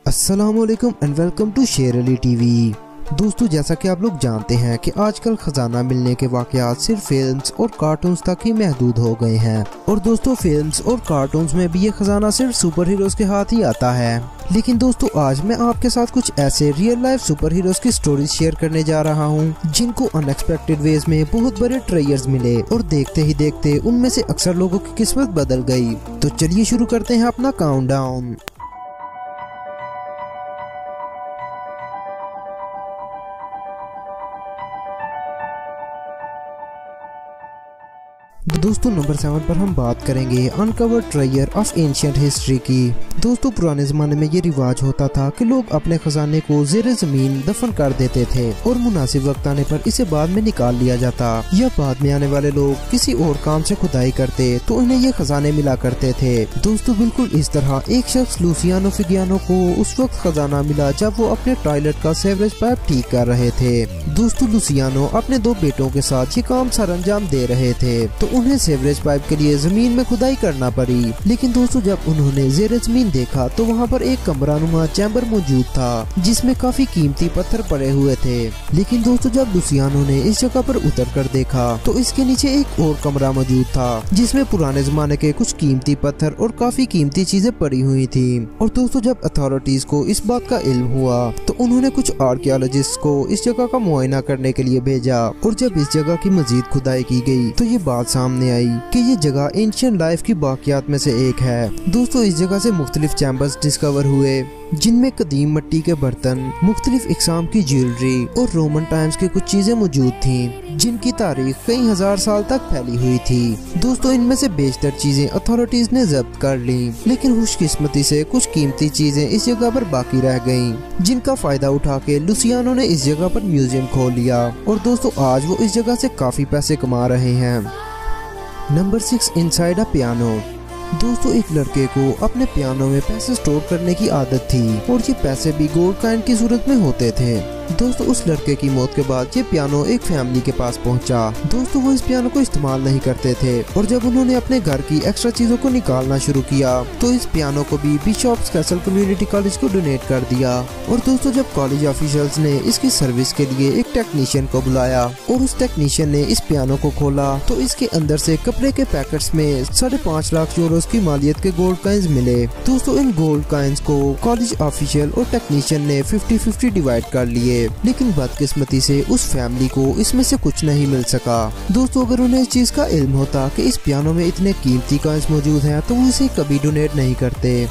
अस्सलामुअलैकुम and welcome to शेर Ali TV. दोस्तों, जैसा कि आप लोग जानते हैं कि आजकल खजाना मिलने के वाकयात सिर्फ फिल्म्स और कार्टून्स तक ही महदूद हो गए हैं। और दोस्तों, फिल्म्स और कार्टून्स में भी ये खजाना सिर्फ सुपर हीरोज के हाथ ही आता है। लेकिन दोस्तों, आज मैं आपके साथ कुछ ऐसे रियल लाइफ सुपर हीरोज की स्टोरीज शेयर करने जा रहा हूँ जिनको अनएक्सपेक्टेड वेज में बहुत बड़े ट्रेयर्स मिले और देखते ही देखते उनमें से अक्सर लोगों की किस्मत बदल गई। तो चलिए शुरू करते हैं अपना काउंटडाउन। दोस्तों, नंबर 7 पर हम बात करेंगे अनकवर्ड ट्रेयर ऑफ एंशिएंट हिस्ट्री की। दोस्तों, पुराने जमाने में ये रिवाज होता था कि लोग अपने खजाने को ज़ेरे जमीन दफन कर देते थे और मुनासिब वक्त आने पर इसे बाद में निकाल लिया जाता, या बाद में आने वाले लोग किसी और काम से खुदाई करते तो उन्हें ये खजाने मिला करते थे। दोस्तों, बिल्कुल इस तरह एक शख्स लुसियानो फिगियानो को उस वक्त खजाना मिला जब वो अपने टॉयलेट का सीवरेज पाइप ठीक कर रहे थे। दोस्तों, लुसियानो अपने 2 बेटों के साथ ये काम सरअंजाम दे रहे थे तो उन्हें सीवरेज पाइप के लिए जमीन में खुदाई करना पड़ी। लेकिन दोस्तों, जब उन्होंने ज़ेरे जमीन देखा तो वहाँ पर एक कमरानुमा चैम्बर मौजूद था जिसमें काफी कीमती पत्थर पड़े हुए थे। लेकिन दोस्तों, जब लुसियानो ने इस जगह पर उतर कर देखा तो इसके नीचे एक और कमरा मौजूद था जिसमें पुराने जमाने के कुछ कीमती पत्थर और काफी कीमती चीजें पड़ी हुई थी। और दोस्तों, जब अथॉरिटीज को इस बात का इल्म हुआ तो उन्होंने कुछ आर्कियोलॉजिस्ट को इस जगह का मुआयना करने के लिए भेजा। और जब इस जगह की मजीद खुदाई की गई तो ये बात सामने आई कि ये जगह एंशिएंट लाइफ की बाकियात में से एक है। दोस्तों, इस जगह से मुख्तलिफ चैम्बर्स डिस्कवर हुए जिनमें कदीम मिट्टी के बर्तन, मुख्तलिफ इकसाम की ज्वेलरी और रोमन टाइम्स की कुछ चीजें मौजूद थीं जिनकी तारीख कई हजार साल तक फैली हुई थी। दोस्तों, इनमें से बेशतर चीजें अथॉरिटीज ने जब्त कर ली, लेकिन खुशकिस्मती से कुछ कीमती चीजें इस जगह पर बाकी रह गयीं, जिनका फायदा उठा के लुसियानो ने इस जगह पर म्यूजियम खोल लिया। और दोस्तों, आज वो इस जगह से काफी पैसे कमा रहे हैं। Number 6, inside a piano. दोस्तों, एक लड़के को अपने पियानो में पैसे स्टोर करने की आदत थी और ये पैसे भी गोल्ड कॉइन की सूरत में होते थे। दोस्तों, उस लड़के की मौत के बाद ये पियानो एक फैमिली के पास पहुंचा। दोस्तों, वो इस पियानो को इस्तेमाल नहीं करते थे और जब उन्होंने अपने घर की एक्स्ट्रा चीजों को निकालना शुरू किया तो इस पियानो को भी बिशॉप्स कैसल कम्युनिटी कॉलेज को डोनेट कर दिया। और दोस्तों, जब कॉलेज ऑफिशियल्स ने इसकी सर्विस के लिए एक टेक्नीशियन को बुलाया और उस टेक्नीशियन ने इस पियानो को खोला तो इसके अंदर से कपड़े के पैकेट्स में 5.5 लाख यूरोस की मालियत के गोल्ड कॉइन्स मिले। दोस्तों, इन गोल्ड कॉइन्स को कॉलेज ऑफिशियल और टेक्नीशियन ने 50-50 डिवाइड कर लिए, लेकिन बदकिस्मती से उस फैमिली को इसमें से कुछ नहीं मिल सका। दोस्तों, अगर उन्हें इस चीज का इल्म होता कि इस पियानो में इतने कीमती कॉइन्स मौजूद हैं तो वो इसे कभी डोनेट नहीं करते।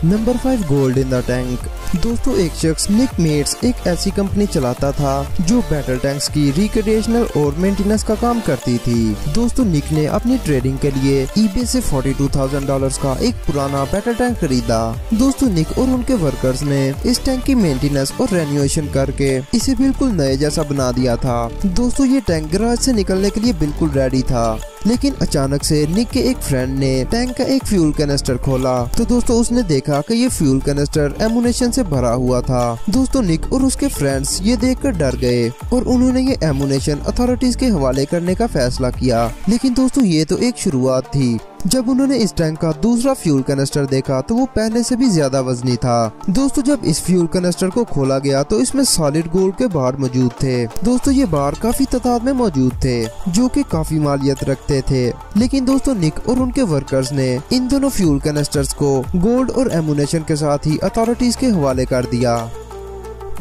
Number 5, gold in the tank. दोस्तों, एक शख्स निक मेट्स एक ऐसी कंपनी चलाता था जो बैटल टैंक्स की रिक्रिएशनल और मेंटेनेंस का काम करती थी। दोस्तों, निक ने अपनी ट्रेडिंग के लिए ईबे से $42,000 का एक पुराना बैटल टैंक खरीदा। दोस्तों, निक और उनके वर्कर्स ने इस टैंक की मेंटेनेंस और रेन्यूएशन करके इसे बिल्कुल नए जैसा बना दिया था। दोस्तों, ये टैंक गैराज से निकलने के लिए बिल्कुल रेडी था, लेकिन अचानक से निक के एक फ्रेंड ने टैंक का एक फ्यूल कैनिस्टर खोला तो दोस्तों, उसने देखा कि ये फ्यूल कैनिस्टर एमुनेशन से भरा हुआ था। दोस्तों, निक और उसके फ्रेंड्स ये देखकर डर गए और उन्होंने ये एमुनेशन अथॉरिटीज के हवाले करने का फैसला किया। लेकिन दोस्तों, ये तो एक शुरुआत थी। जब उन्होंने इस टैंक का दूसरा फ्यूल कैनिस्टर देखा तो वो पहले से भी ज्यादा वजनी था। दोस्तों, जब इस फ्यूल कैनिस्टर को खोला गया तो इसमें सॉलिड गोल्ड के बार मौजूद थे। दोस्तों, ये बार काफी तादाद में मौजूद थे जो कि काफी मालियत रखते थे। लेकिन दोस्तों, निक और उनके वर्कर्स ने इन दोनों फ्यूल कैनिस्टर्स को गोल्ड और एमुनेशन के साथ ही अथॉरिटीज के हवाले कर दिया।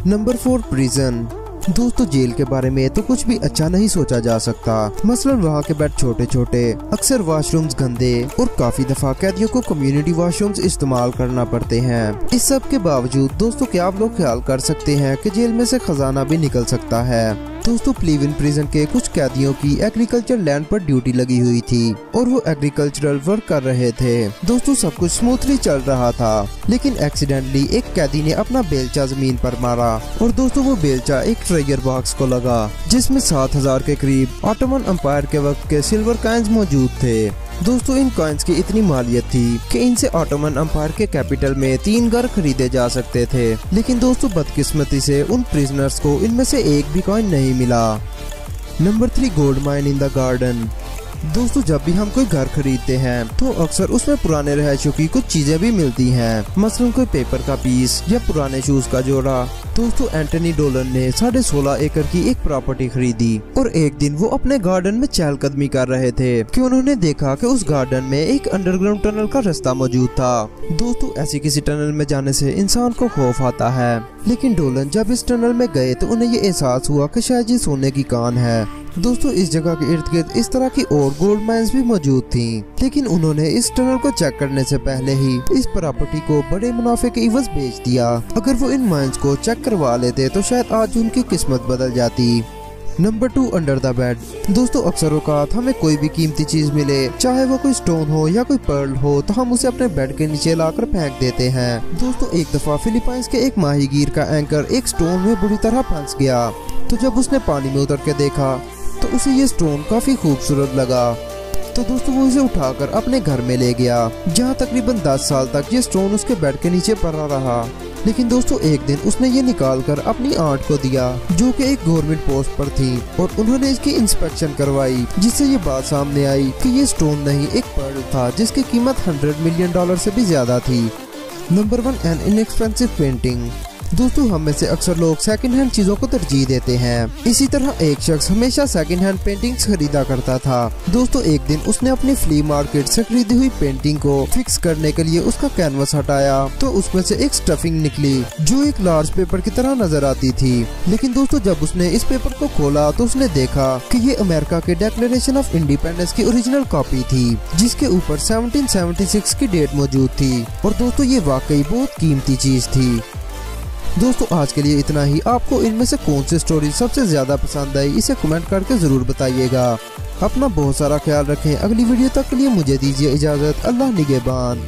Number 4, prison. दोस्तों, जेल के बारे में तो कुछ भी अच्छा नहीं सोचा जा सकता। मसलन वहाँ के बेड छोटे छोटे, अक्सर वॉशरूम्स गंदे और काफी दफा कैदियों को कम्युनिटी वॉशरूम्स इस्तेमाल करना पड़ते हैं। इस सब के बावजूद दोस्तों, क्या आप लोग ख्याल कर सकते हैं कि जेल में से खजाना भी निकल सकता है। दोस्तों, प्लीवन प्रिजन के कुछ कैदियों की एग्रीकल्चर लैंड पर ड्यूटी लगी हुई थी और वो एग्रीकल्चरल वर्क कर रहे थे। दोस्तों, सब कुछ स्मूथली चल रहा था, लेकिन एक्सीडेंटली एक कैदी ने अपना बेलचा जमीन पर मारा और दोस्तों, वो बेलचा एक ट्रेजर बॉक्स को लगा जिसमें 7,000 के करीब ऑटोमन एम्पायर के वक्त के सिल्वर कॉइन्स मौजूद थे। दोस्तों, इन कॉइन्स की इतनी मालियत थी कि इनसे ऑटोमन एम्पायर के कैपिटल में 3 घर खरीदे जा सकते थे। लेकिन दोस्तों, बदकिस्मती से उन प्रिजनर्स को इनमें से एक भी कॉइन नहीं मिला। Number 3, gold mine in the garden. दोस्तों जब भी हम कोई घर खरीदते हैं तो अक्सर उसमें पुराने रहायशों की कुछ चीजें भी मिलती हैं, मसलन कोई पेपर का पीस या पुराने शूज का जोड़ा। दोस्तों एंटनी डोलन ने 16.5 एकड़ की एक प्रॉपर्टी खरीदी और एक दिन वो अपने गार्डन में चहलकदमी कर रहे थे कि उन्होंने देखा कि उस गार्डन में एक अंडरग्राउंड टनल का रास्ता मौजूद था। दोस्तों ऐसी किसी टनल में जाने से इंसान को खौफ आता है, लेकिन डोलन जब इस टनल में गए तो उन्हें ये एहसास हुआ कि शायद ये सोने की कान है। दोस्तों इस जगह के इर्द गिर्द इस तरह की और गोल्ड माइंस भी मौजूद थीं, लेकिन उन्होंने इस टनल को चेक करने से पहले ही इस प्रॉपर्टी को बड़े मुनाफे के इवज बेच दिया। अगर वो इन माइंस को चेक करवा लेते तो शायद आज उनकी किस्मत बदल जाती। Number 2, under the bed. दोस्तों अक्सर औकात हमें कोई भी कीमती चीज मिले, चाहे वो कोई स्टोन हो या कोई पर्ल हो, तो हम उसे अपने बेड के नीचे लाकर फेंक देते हैं। दोस्तों एक दफा फिलीपाइंस के एक माहीगीर का एंकर एक स्टोन में बुरी तरह फंस गया, तो जब उसने पानी में उतर के देखा तो उसे ये स्टोन काफी खूबसूरत लगा। तो दोस्तों वो इसे उठाकर अपने घर में ले गया, जहाँ तकरीबन 10 साल तक ये स्टोन उसके बेड के नीचे पड़ा रहा। लेकिन दोस्तों एक दिन उसने ये निकालकर अपनी आंट को दिया, जो कि एक गवर्नमेंट पोस्ट पर थी, और उन्होंने इसकी इंस्पेक्शन करवाई, जिससे ये बात सामने आई कि ये स्टोन नहीं एक पर्ल था जिसकी कीमत $100 मिलियन से भी ज्यादा थी। Number 1, N inexpensive painting. दोस्तों हम में से अक्सर लोग सेकंड हैंड चीजों को तरजीह देते हैं। इसी तरह एक शख्स हमेशा सेकंड हैंड पेंटिंग्स खरीदा करता था। दोस्तों एक दिन उसने अपनी फ्ली मार्केट से खरीदी हुई पेंटिंग को फिक्स करने के लिए उसका कैनवस हटाया तो उसमें से एक स्टफिंग निकली जो एक लार्ज पेपर की तरह नजर आती थी। लेकिन दोस्तों जब उसने इस पेपर को खोला तो उसने देखा कि ये अमेरिका के डिक्लेरेशन ऑफ इंडिपेंडेंस की ओरिजिनल कॉपी थी, जिसके ऊपर 1776 की डेट मौजूद थी। और दोस्तों ये वाकई बहुत कीमती चीज थी। दोस्तों आज के लिए इतना ही। आपको इनमें से कौन सी स्टोरी सबसे ज्यादा पसंद आई, इसे कमेंट करके जरूर बताइएगा। अपना बहुत सारा ख्याल रखें। अगली वीडियो तक के लिए मुझे दीजिए इजाजत। अल्लाह निगहबान।